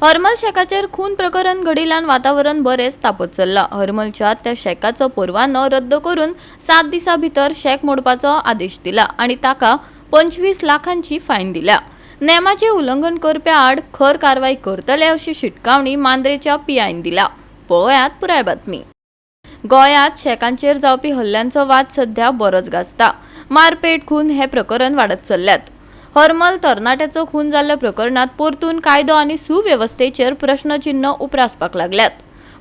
हरमल शेकाचेर खून प्रकरण घडिल्ल्यान वातावरण बरेच तापत चल्ला। हरमलच्या त्या शेकाचो परवानो रद्द करून 7 दिसां भितर शेक मोडपाचो आदेश दिला आणि ताका 25 लाखांची फायन दिल्या। नेमाचे उल्लंघन करप्या आड खर कारवाई करतले अशी शिटकावणी मांद्रेच्या पीआयन दिला। पळयात पुराय बातमी। गोंयांत शेकांचेर जावपी हल्ल्यांचो वाद सध्या बरोच गाजता। मारपेट खून हे प्रकरण वाडत चल्ल्यात। हरमल तरणाट्याचो खून जाल्ल्या प्रकरणात परतून कायदो आनी सुवेवस्थेचेर प्रश्नचिन्ह उप्रासपाक लागल्यात।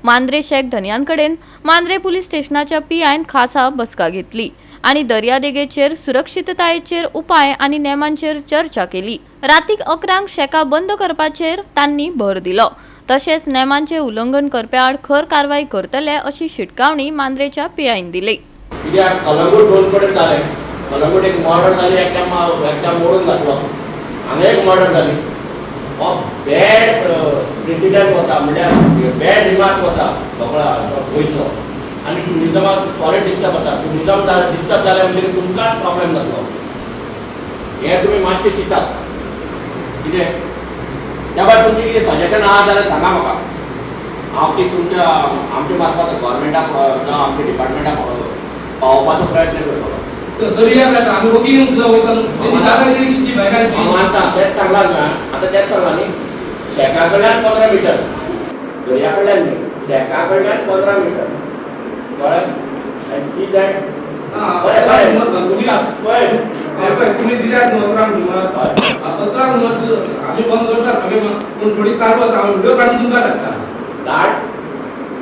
मांद्रे शेक धन्यांकडेन मांद्रे पुलीस स्टेशनाच्या पीआयन खासा बसका घेतली आणि दर्यादेगेचेर सुरक्षिततायेचेर उपाय आनी नेमांचेर चर्चा केली। रातीक 11 शेका बंद करपाचेर तांणी भर दिलो। तशेंच नेमांचे उल्लंघन करप्या आड खर कारवाई करतले अशी शिटकावणी मांद्रेच्या पीआयन दिली। कलंगूट एक मर्डर जाली, एकट्या मोडून घातलो, हांगा एक मर्डर जाली। हो बॅड प्रेसिडेंट होता, म्हणजे बॅड रिमार्क होता गोंयचो आनी टुरिजमाक सॉलिड डिस्टर्ब जाता। टुरिजम डिस्टर्ब जालें म्हणजे तुमकांच प्रॉब्लेम जातलो। हे तुमी मातशें चिंतात कितें त्या भायर तुमचें कितें सजेशन आहा जाल्यार सांगा म्हाका। हांव ती तुमच्या आमच्या मार्फत गव्हर्मेंटाक जावं आमच्या डिपार्टमेंटाक पावोवपाचो प्रयत्न करतलो। आम्ही वकील सुद्धा वयता त्यांची दादागिरी कितली भयंकर मानता तेच सांगला ना। आता तेच सांगला न्ही, शेका कडल्यान 15 मिटर, दर्या कडल्यान न्ही, शेका कडल्यान 15 मिटर कळ्ळें। आनी सी दॅट तुम्ही दिल्यात 15 आम्ही बंद करता सगळे, पण थोडी चालू आसा, आम्ही व्हिडिओ काढून तुमकां धाडटा। That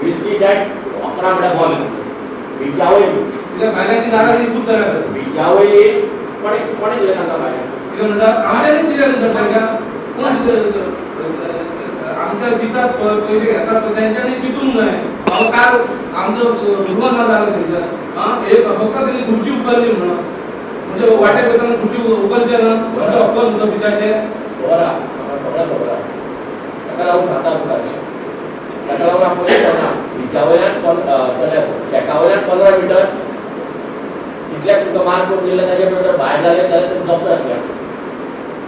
will see that 11 metre बंद बिचावली भायल्याची दादागिरी खूप जाल्या। बिचावली कोणे दिले तांकां भायर? कितें म्हणटा आमच्यानी दिले तांकां, आमच्या दितात पैसे घेतात त्यांच्यानी चिंतून जाय। हांव काल आमचो गृह ना जालो थंयसर, एक फक्त त्यांनी खुर्ची उखलली म्हणून, म्हणजे वाटेक वयताना खुर्ची उखलचे ना, तो हक्क तुमचो पिताचे बरा सगळ्या खबर आहा। ताका लागून खाता तुका न्ही, ताका लागून हांव पयलीं सांगना बिचावयल्यान शेकावयल्यान 15 मिटर इतल्याक तुका मार्क करून दिले, ताचे नंतर भायर जाले जाल्यार तुका जप्त जातले।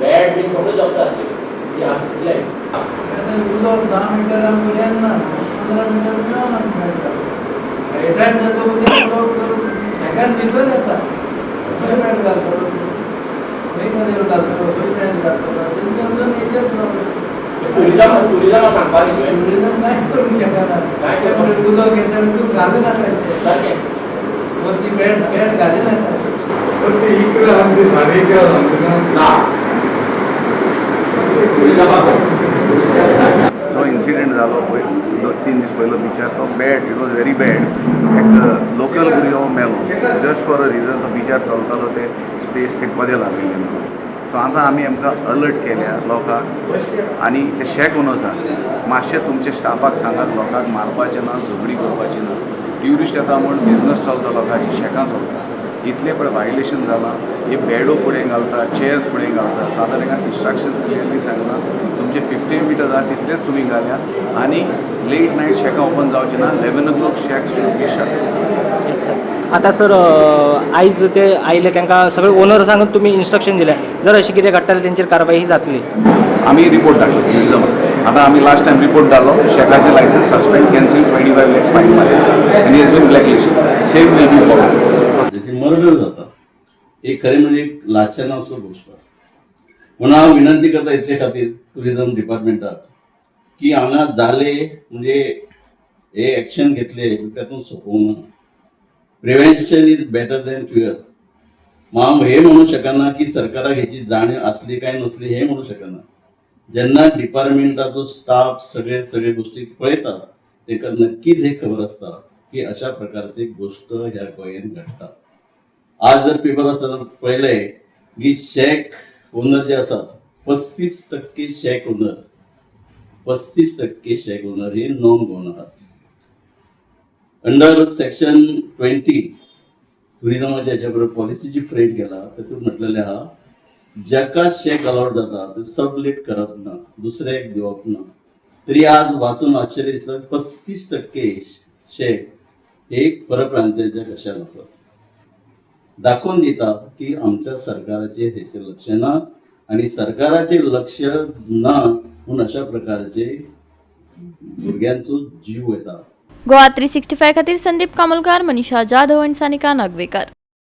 बॅड बीन सगळें जप्त जातली। इतलें उदक 10 मिटरां पर्यंत ना, 15 मिटर मेळना मेळटा। हेड्रान जाता उदक शेकान भितर येता, खंय मेळ घालतलो, खंय नदीर घालतलो, खंय मेळ घालतलो, तेंचे आमचो नेचर प्रॉब्लेम। टुरिजम सांगपाक न्ही, टुरिजम काय करूंक शकना, उदक येता तूं घालू नाका सारकें वरती बेड घाली नाका। सर ते इकडे आमचे 11:30 ना जो इन्सिडेंट जालो पळय 2-3 दीस पयलो बिचार, तो bad, it was very bad. एक लोकल भुरगो मेलो जस्ट फॉर अ रिजन, तो बिचार चलतालो ते स्पेस तेकपाचें लागलेलें। सो आतां आमी आमकां अलर्ट केल्या लोकांक, आनी ते शेक ओनर्साक मातशें तुमच्या स्टाफाक सांगात लोकांक मारपाचें ना, झगडी करपाची ना। ट्युरिस्ट येता म्हूण बिजनस चलता लोकांची, शेकां चलता, इतले पळय वायलेशन जालां। हे बॅडो फुडें घालता, चेअर्स फुडें घालता, सो आतां तांकां इन्स्ट्रक्शन्स क्लियरली सांगला तुमचे 15 मिटर आहा तितलेच तुमी घाल्या, आनी लेट नायट शेकां ओपन जावचें ना, 11 o'clock shake should be shut. आता सर आयज ते आयले तांकां सगळे ओनर्सांक तुमी इन्स्ट्रक्शन दिल्या, जर अशें कितें घडटा जाल्यार तेंचेर कारवाई जातली। आमी रिपोर्ट धाडलो ट्युरिजमाक। आतां आमी लास्ट टायम रिपोर्ट धाडलो, शेकाचें licence suspend, cancel, 25 lakhs fine मारल्या, आनी has been blacklisted. Same will be follow. त्याची मर्डर जाता, एक खरें म्हणजे एक लाचानाचो गोश्ट आसा। म्हणून हांव विनंती करता इतले खातीर टुरिजम डिपार्टमेंटाक की हांगा जाले म्हणजे हे एक्शन घेतले तातूंत सोंपोवंक ना। Prevention is better than cure. हांव हे म्हणू शकना की सरकाराक हेची जाणीव आसली काय नसली, हे म्हणू शकना। जेन्ना डिपार्टमेंटाचो स्टाफ सगळे गोष्टी पळयता तांकां नक्कीच हे खबर आसता की अशा प्रकारची एक गोष्ट ह्या गोंयांत घडटा। आज जर पेपर आसतना पळयले की शेक ओनर जे आसात 35% शेक ओनर, 35% शेक ओनर हे नॉन गोवन आहात। अंडर सेक्शन 20 टुरिजमाच्या हेच्या बरोबर पॉलिसीची फ्रेम केला, तातूंत म्हटलेलें आहा जाका शेक अलाउड जाता ते सबलेट करप ना, दुसऱ्याक दिवप ना। तरी आज वाचून आश्चर्य दिसता 35% शेक हे परप्रांतीयांच्या कशान आसा। दाखवून दिता की आमच्या सरकाराचे हेचे लक्ष ना, आणि सरकाराचे लक्ष ना म्हणून अशा प्रकारचे भुरग्यांचो जीव येता. गोवा 365 खातीर संदीप कामोलकार, मनीषा जाधव आनी सानिका नागवेकर.